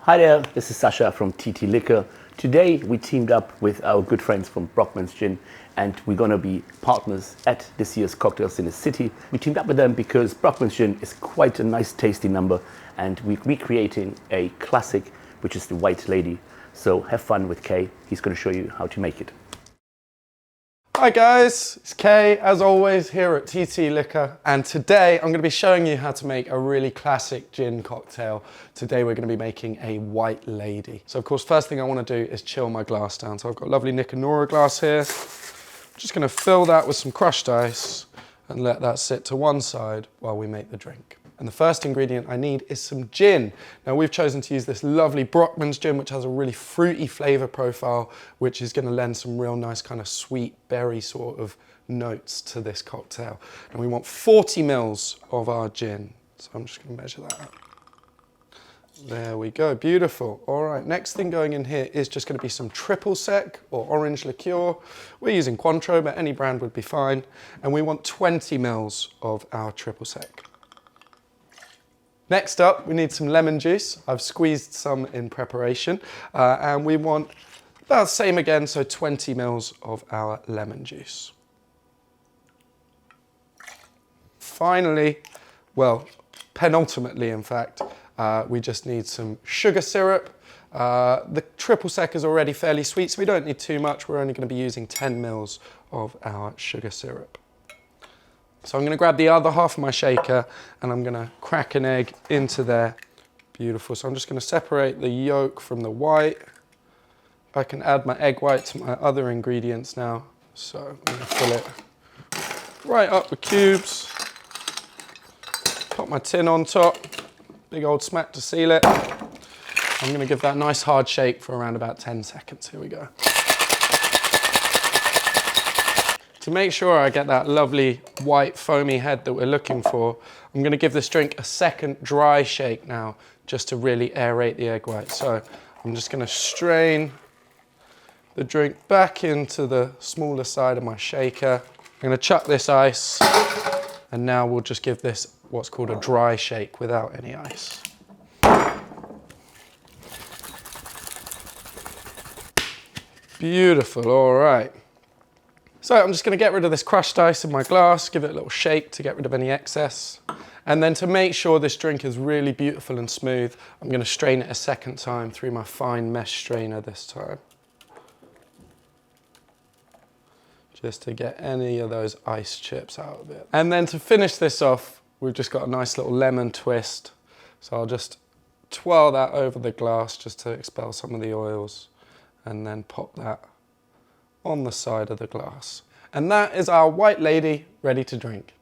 Hi there, this is Sasha from TT Liquor. Today we teamed up with our good friends from Brockman's Gin and we're going to be partners at this year's Cocktails in the City. We teamed up with them because Brockman's Gin is quite a nice tasty number and we're recreating a classic which is the White Lady. So have fun with Kay, he's going to show you how to make it. Hi guys, it's Kay as always here at TT Liquor, and today I'm going to be showing you how to make a really classic gin cocktail. Today we're going to be making a White Lady. So of course first thing I want to do is chill my glass down. So I've got a lovely Nick and Nora glass here. I'm just going to fill that with some crushed ice and let that sit to one side while we make the drink. And the first ingredient I need is some gin. Now we've chosen to use this lovely Brockman's gin, which has a really fruity flavor profile, which is going to lend some real nice kind of sweet berry sort of notes to this cocktail. And we want 40 mils of our gin. So I'm just going to measure that out. There we go, beautiful. All right, next thing going in here is just going to be some triple sec or orange liqueur. We're using Cointreau, but any brand would be fine. And we want 20 mils of our triple sec. Next up, we need some lemon juice. I've squeezed some in preparation, and we want about the same again, so 20 mils of our lemon juice. Finally, well, penultimately in fact, we just need some sugar syrup. The triple sec is already fairly sweet, so we don't need too much. We're only going to be using 10 mils of our sugar syrup. So I'm going to grab the other half of my shaker and I'm going to crack an egg into there. Beautiful. So I'm just going to separate the yolk from the white. I can add my egg white to my other ingredients now. So I'm going to fill it right up with cubes. Put my tin on top. Big old smack to seal it. I'm going to give that a nice hard shake for around about 10 seconds. Here we go. To make sure I get that lovely white foamy head that we're looking for, I'm going to give this drink a second dry shake now, just to really aerate the egg white. So I'm just going to strain the drink back into the smaller side of my shaker. I'm going to chuck this ice, and now we'll just give this what's called a dry shake without any ice. Beautiful, all right. So I'm just going to get rid of this crushed ice in my glass, give it a little shake to get rid of any excess. And then to make sure this drink is really beautiful and smooth, I'm going to strain it a second time through my fine mesh strainer this time. Just to get any of those ice chips out of it. And then to finish this off, we've just got a nice little lemon twist. So I'll just twirl that over the glass just to expel some of the oils and then pop that on the side of the glass. And that is our White Lady ready to drink.